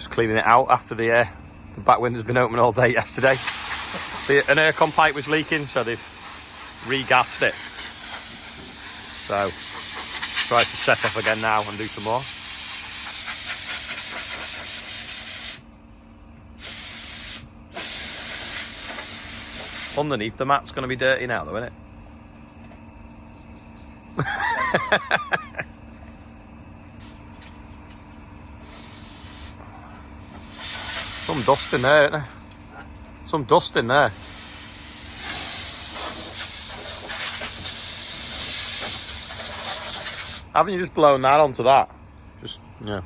Just cleaning it out after the back window's been open all day yesterday. An aircon pipe was leaking, so they've regassed it. So try to set off again now and do some more. Underneath the mat's going to be dirty now though, isn't it? Some dust in there, isn't there? Some dust in there. Haven't you just blown that onto that? Just, yeah.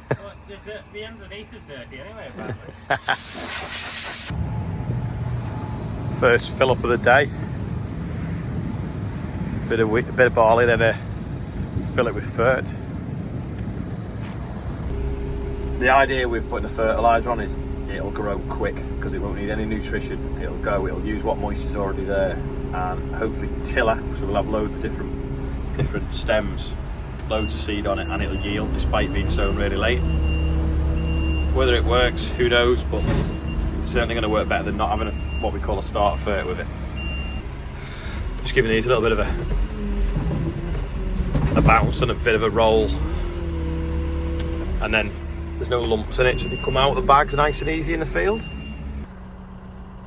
Well, the underneath is dirty anyway, apparently. First fill up of the day. Bit of barley, then fill it with fert. The idea with putting the fertiliser on is it'll grow quick because it won't need any nutrition. It'll use what moisture's already there, and hopefully tiller, so we'll have loads of different stems, loads of seed on it, and it'll yield despite being sown really late. Whether it works, who knows, but it's certainly going to work better than not having what we call a starter fert with it. Just giving these a little bit of a bounce and a bit of a roll, and then there's no lumps in it, so they come out of the bags nice and easy in the field.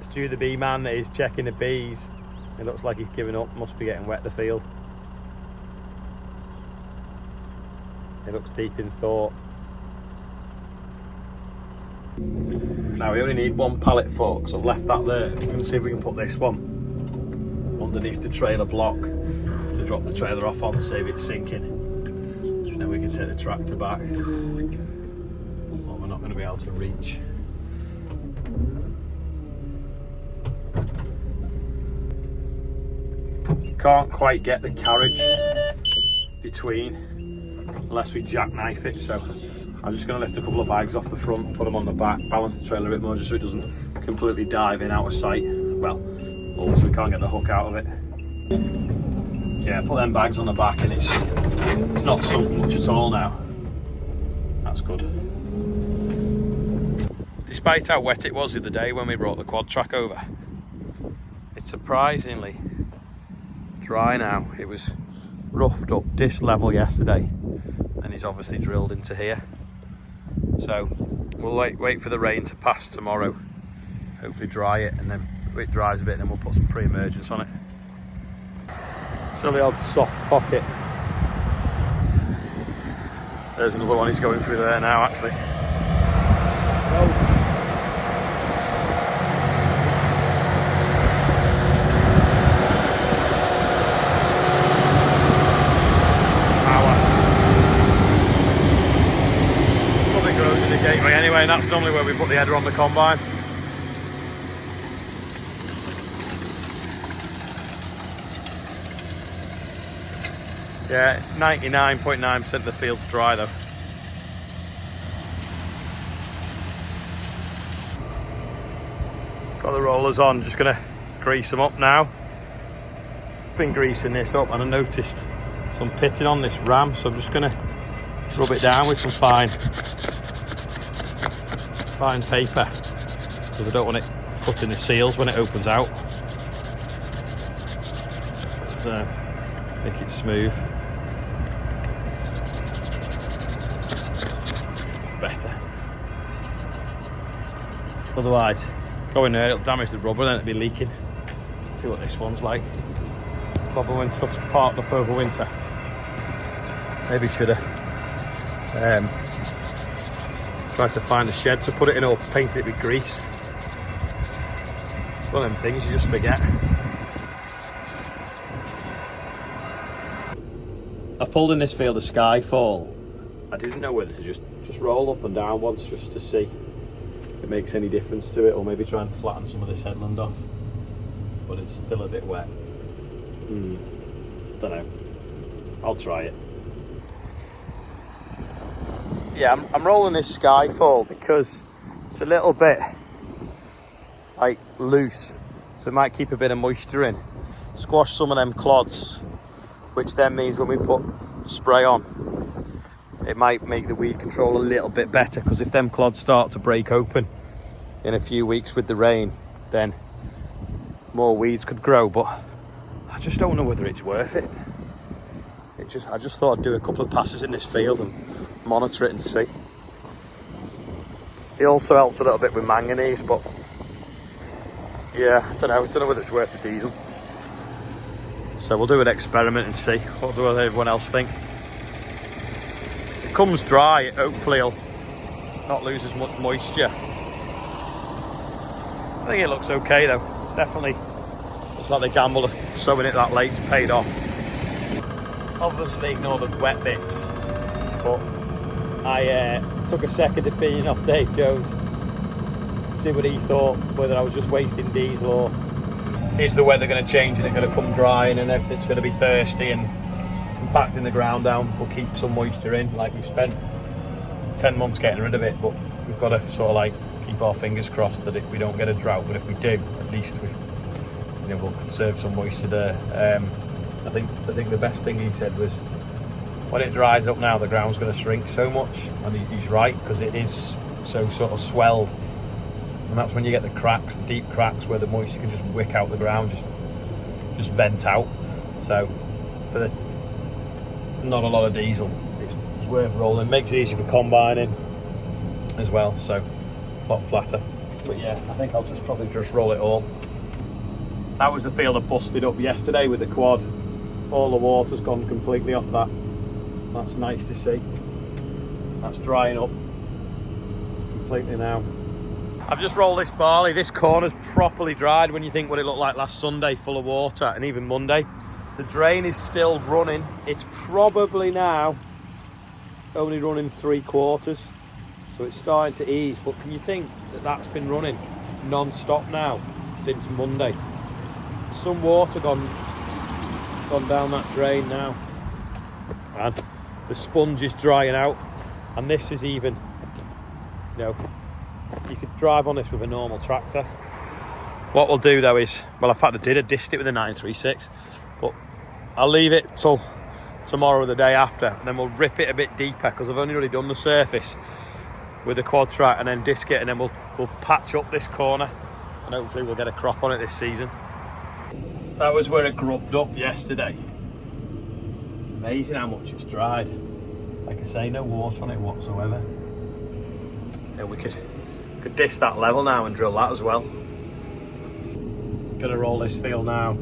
Stu the bee man is checking the bees. It looks like he's giving up, must be getting wet the field. He looks deep in thought. Now we only need one pallet fork, so I've left that there. We can see if we can put this one underneath the trailer block to drop the trailer off on, save it sinking. And then we can take the tractor back. What we're not going to be able to reach. Can't quite get the carriage between unless we jackknife it, so I'm just going to lift a couple of bags off the front, put them on the back, balance the trailer a bit more just so it doesn't completely dive in out of sight. Well, also we can't get the hook out of it. Yeah, put them bags on the back and it's not sunk much at all now. That's good. Despite how wet it was the other day when we brought the quad track over, it's surprisingly dry now. It was roughed up this level yesterday and he's obviously drilled into here. So we'll wait for the rain to pass tomorrow, hopefully dry it, and then when it dries a bit, then we'll put some pre-emergence on it. Silly old soft pocket. There's another one he's going through there now actually. Gateway anyway, and that's normally where we put the header on the combine. Yeah, 99.9% of the field's dry though. Got the rollers on, just gonna grease them up now. Been greasing this up and I noticed some pitting on this ram, so I'm just gonna rub it down with some fine paper because I don't want it cutting the seals when it opens out. So make it smooth. Better. Otherwise, go in there, it'll damage the rubber, then it'll be leaking. Let's see what this one's like. Probably when stuff's parked up over winter. Maybe should have tried to find a shed to put it in or paint it with grease. One of them things you just forget. I've pulled in this field of Skyfall. I didn't know whether to just roll up and down once just to see if it makes any difference to it, or maybe try and flatten some of this headland off. But it's still a bit wet. Don't know. I'll try it. Yeah, I'm rolling this Skyfall because it's a little bit like loose, so it might keep a bit of moisture in, squash some of them clods, which then means when we put spray on, it might make the weed control a little bit better, because if them clods start to break open in a few weeks with the rain, then more weeds could grow. But I just don't know whether it's worth it. I just thought I'd do a couple of passes in this field and monitor it and see. It also helps a little bit with manganese, but yeah, I don't know whether it's worth the diesel. So we'll do an experiment and see. What does everyone else think? It comes dry, hopefully it'll not lose as much moisture. I think it looks okay though. Definitely looks like the gamble of sowing it that late's paid off. Obviously ignore the wet bits, but I took a second opinion off Dave Jones, see what he thought, whether I was just wasting diesel or is the weather going to change and it's going to come dry and then everything's going to be thirsty, and compacting the ground down will keep some moisture in. Like, we've spent 10 months getting rid of it, but we've got to sort of like keep our fingers crossed that we don't get a drought, but if we do, at least we'll conserve some moisture there. I think the best thing he said was, when it dries up now, the ground's going to shrink so much, and he's right, because it is so sort of swelled, and that's when you get the cracks, the deep cracks where the moisture can just wick out the ground, just vent out. So for the not a lot of diesel, it's worth rolling. Makes it easier for combining as well, so a lot flatter. But yeah, I think I'll probably just roll it all. That was the field I busted up yesterday with the quad. All the water's gone completely off that. That's nice to see. That's drying up completely now. I've just rolled this barley. This corner's properly dried when you think what it looked like last Sunday, full of water, and even Monday. The drain is still running. It's probably now only running 3/4, so it's starting to ease. But can you think that that's been running non-stop now since Monday? Some water gone down that drain now, and the sponge is drying out, and this is even, you could drive on this with a normal tractor. What we'll do though is, well, in fact I dissed it with a 936, but I'll leave it till tomorrow or the day after, and then we'll rip it a bit deeper, because I've only really done the surface with the quad track, and then disc it, and then we'll patch up this corner, and hopefully we'll get a crop on it this season. That was where it grubbed up yesterday. It's amazing how much it's dried. Like I say, no water on it whatsoever. Yeah, we could disc that level now and drill that as well. Gonna roll this field now.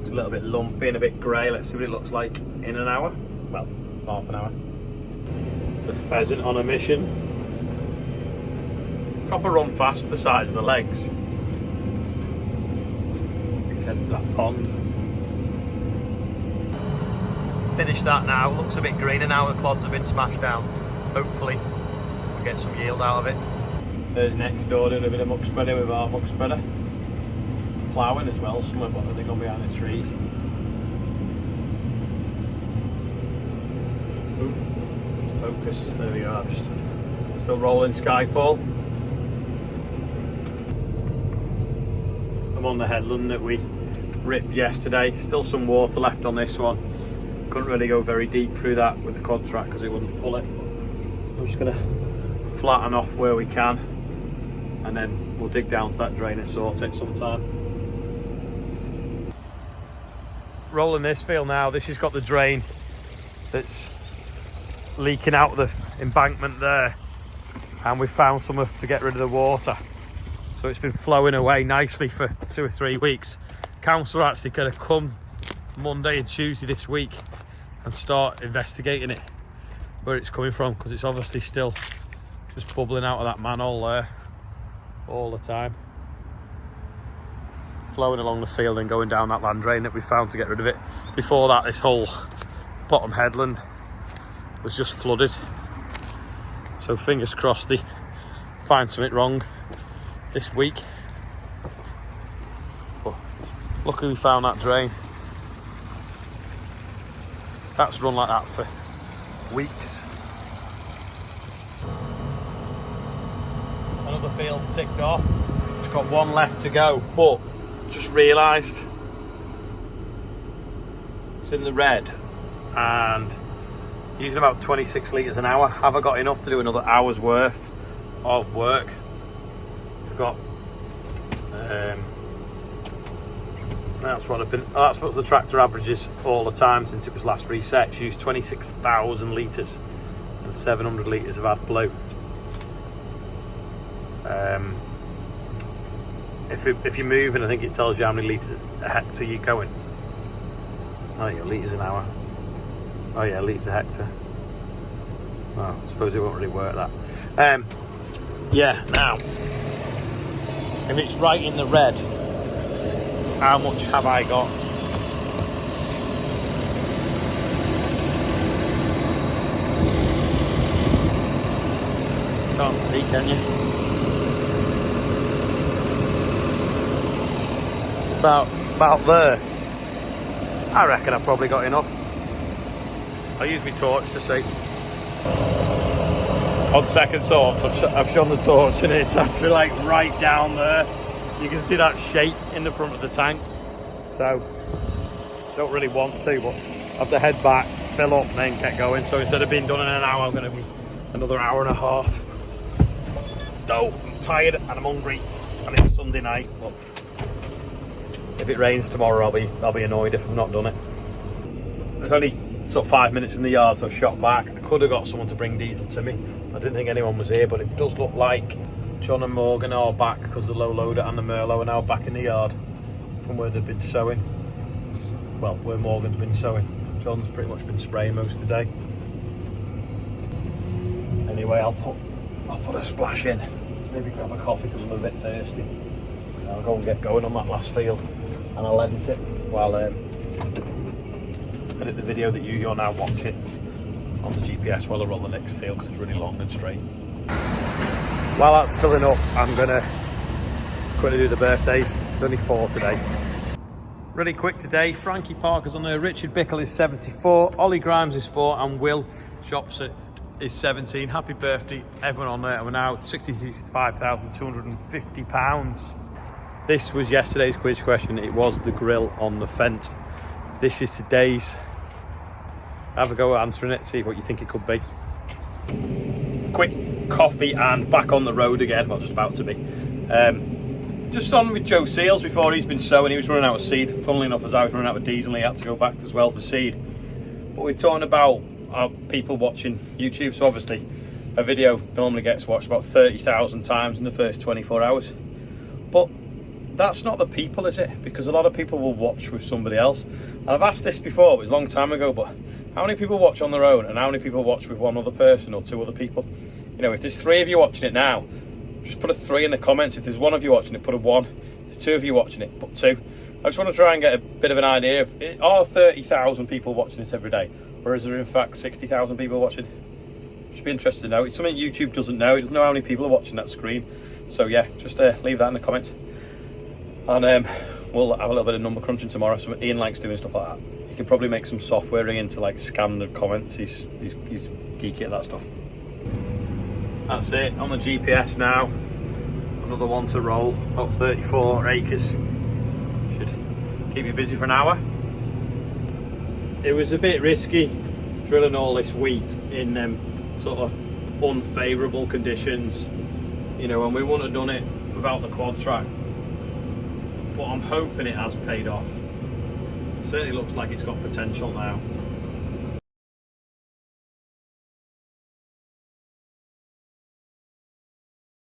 It's a little bit lumpy and a bit grey. Let's see what it looks like in an hour. Well, half an hour. The pheasant on a mission. Proper run fast for the size of the legs. Head to that pond. Finish that now. Looks a bit greener now. The clods have been smashed down. Hopefully we'll get some yield out of it. There's next door doing a bit of muck spreading with our muck spreader. Ploughing as well, somewhere, but they've gone behind the trees. Ooh, focus, there we are, just still rolling Skyfall. I'm on the headland that we ripped yesterday. Still some water left on this one. Couldn't really go very deep through that with the quad track because it wouldn't pull it. I'm just going to flatten off where we can, and then we'll dig down to that drain and sort it sometime. Rolling this field now. This has got the drain that's leaking out the embankment there, and we found some to get rid of the water. So it's been flowing away nicely for 2 or 3 weeks. Council are actually going to come Monday and Tuesday this week and start investigating it, where it's coming from, because it's obviously still just bubbling out of that manhole there all the time. Flowing along the field and going down that land drain that we found to get rid of it. Before that, this whole bottom headland was just flooded. So fingers crossed they find something wrong this week. But luckily we found that drain. That's run like that for weeks. Another field ticked off. It's got one left to go, but just realised it's in the red, and Using about 26 litres an hour. Have I got enough to do another hour's worth of work? We've got that's what the tractor averages all the time since it was last reset. It's used 26,000 litres and 700 litres of AdBlue. If you're moving, I think it tells you how many litres a hectare you're going. Oh yeah, litres an hour. Oh yeah, litres a hectare. Well, I suppose it won't really work that. Yeah, now, if it's right in the red, how much have I got? Can't see, can you? It's about there. I reckon I've probably got enough. I'll use my torch to see. On second thoughts, I've shone the torch and it's actually like right down there. You can see that shape in the front of the tank. So, don't really want to, but I have to head back, fill up, and then get going. So instead of being done in an hour, I'm going to be another hour and a half. So, I'm tired and I'm hungry, and it's Sunday night. But if it rains tomorrow, I'll be annoyed if I've not done it. There's only sort of 5 minutes from the yard, so I've shot back. I could have got someone to bring diesel to me. I didn't think anyone was here, but it does look like John and Morgan are back because the low loader and the Merlot are now back in the yard from where they've been sowing. Well, where Morgan's been sowing. John's pretty much been spraying most of the day. Anyway, I'll put a splash in. Maybe grab a coffee because I'm a bit thirsty. I'll go and get going on that last field, and I'll edit it while edit the video that you're now watching on the GPS while I roll the next field because it's really long and straight. While that's filling up, I'm gonna quickly do the birthdays. There's only 4 today. Really quick today, Frankie Parker's on there, Richard Bickle is 74, Ollie Grimes is 4, and Will Shops is 17. Happy birthday, everyone on there. And we're now at £65,250. This was yesterday's quiz question. It was the grill on the fence. This is today's. Have a go at answering it, see what you think it could be. Quick coffee and back on the road again. Well, just about to be. Just on with Joe Seals before he's been sowing. He was running out of seed. Funnily enough, as I was running out of diesel, he had to go back as well for seed. But we're talking about people watching YouTube. So obviously, a video normally gets watched about 30,000 times in the first 24 hours. But that's not the people, is it? Because a lot of people will watch with somebody else. And I've asked this before, it was a long time ago, but how many people watch on their own and how many people watch with one other person or 2 other people? You know, if there's 3 of you watching it now, just put a 3 in the comments. If there's 1 of you watching it, put a 1. If there's 2 of you watching it, put 2. I just want to try and get a bit of an idea of, are 30,000 people watching this every day? Or is there in fact 60,000 people watching? Should be interested to know. It's something YouTube doesn't know. It doesn't know how many people are watching that screen. So yeah, just leave that in the comments. And we'll have a little bit of number crunching tomorrow. So Ian likes doing stuff like that. You can probably make some software in to like scan the comments. He's geeky at that stuff. That's it on the GPS now. Another one to roll. About 34 acres. Should keep you busy for an hour. It was a bit risky drilling all this wheat in sort of unfavourable conditions. You know, and we wouldn't have done it without the quad track. But I'm hoping it has paid off. It certainly looks like it's got potential now.